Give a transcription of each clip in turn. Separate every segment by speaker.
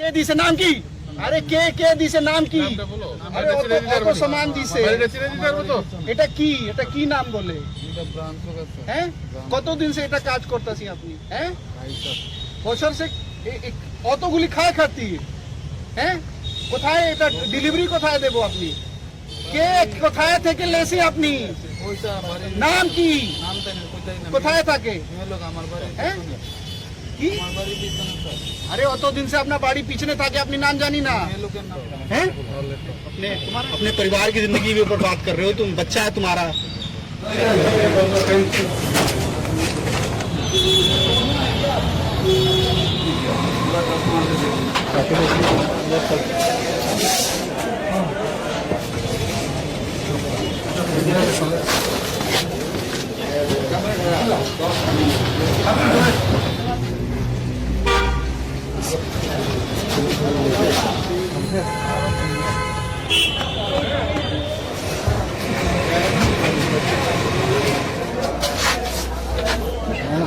Speaker 1: কে দিছে নাম কি? আরে কে দিছে নাম কি? আরে অত সম্মান দিছে, এটা কি নাম বলে? হ্যাঁ, কতদিন সে এটা কাজ করতেছি আপনি? হ্যাঁ, বছর সে অতগুলি খায় খাতি। হ্যাঁ, কোথায় এটা ডেলিভারি কোথায় দেবো আপনি? কে কোথায় থেকে লেছে আপনি? নাম কি? কোথায় থাকে? হ্যাঁ কি? अरे অত दिन से अपना बाड़ी पीछे থাকে, अपनी नाम जानी ना? हैं? अपने परिवार की जिंदगी के ऊपर बात कर रहे हो तुम, बच्चा है तुम्हारा।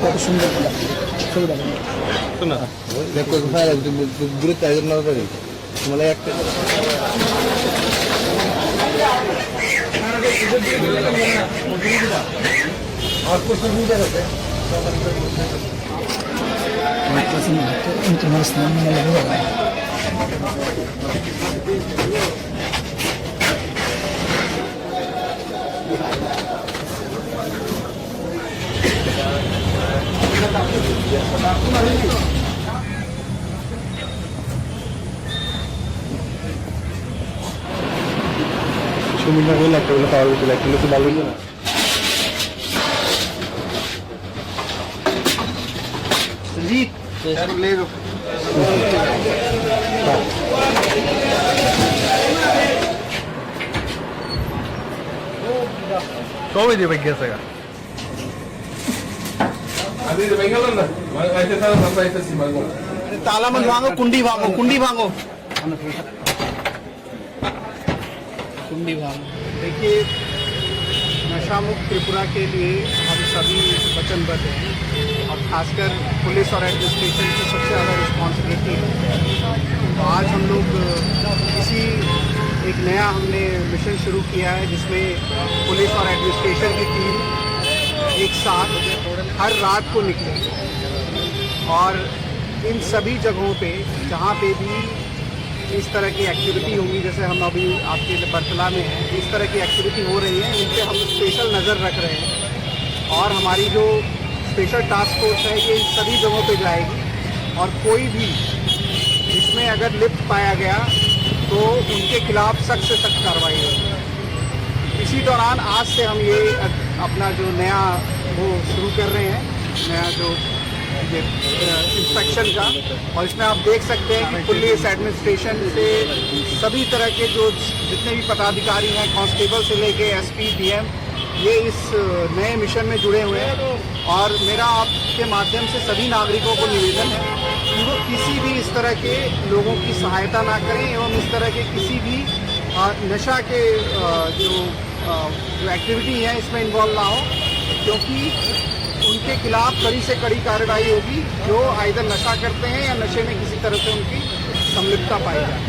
Speaker 1: কত সুন্দর ছবিটা শোনা দেখো, কোথায় দূরে চাইজন না পারি মানে একটা সুমিনা বলে একটা বলে পাওয়া গেছিল, একটা লোক ভালো না সঞ্জিত ले लो। कौन दे भाई कैसे का अभी तो भाई गलन ना ऐसे सारा सब ऐसे सी मांगो, ताला मत भांगो, कुंडी भांगो, कुंडी भांगो। देखिए, नशा मुक्त त्रिपुरा के लिए हम सभी वचनबद्ध हैं और खासकर पुलिस और एडमिनिस्ट्रेशन की सबसे ज़्यादा रिस्पॉन्सिबिलिटी है। तो आज हम लोग एक नया हमने मिशन शुरू किया है जिसमें पुलिस और एडमिनिस्ट्रेशन की टीम एक साथ हर रात को निकले और इन सभी जगहों पे जहाँ पे भी इस तरह की एक्टिविटी होगी, जैसे हम अभी आपके बरतला में हैं, इस तरह की एक्टिविटी हो रही है, इन पे हम स्पेशल नज़र रख रहे हैं और हमारी जो स्पेशल टास्क फोर्स है ये इन सभी जगहों पे जाएगी और कोई भी इसमें अगर लिप्त पाया गया तो उनके खिलाफ सख्त से सख्त कार्रवाई होगी। इसी दौरान आज से हम ये अपना जो नया वो शुरू कर रहे हैं, नया जो इंस्पेक्शन का, और इसमें आप देख सकते हैं कि पुलिस एडमिनिस्ट्रेशन से सभी तरह के जो जितने भी पदाधिकारी हैं, कांस्टेबल से लेके एसपी डीएम, ये इस नए मिशन में जुड़े हुए हैं। और मेरा आपके माध्यम से सभी नागरिकों को निवेदन है कि वो किसी भी इस तरह के लोगों की सहायता ना करें एवं इस तरह के किसी भी नशा के जो एक्टिविटी है इसमें इन्वॉल्व ना हो, क्योंकि उनके खिलाफ कड़ी से कड़ी कार्रवाई होगी जो आइदर नशा करते हैं या नशे में किसी तरह से उनकी संलिप्तता पाई जाए।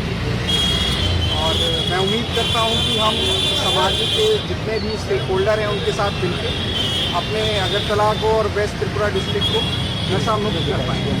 Speaker 1: और मैं उम्मीद करता हूं कि हम समाज के जितने भी स्टेक होल्डर हैं उनके साथ मिलकर अपने अगरतला को और वेस्ट त्रिपुरा डिस्ट्रिक्ट को नशा मुक्त कर पाएंगे।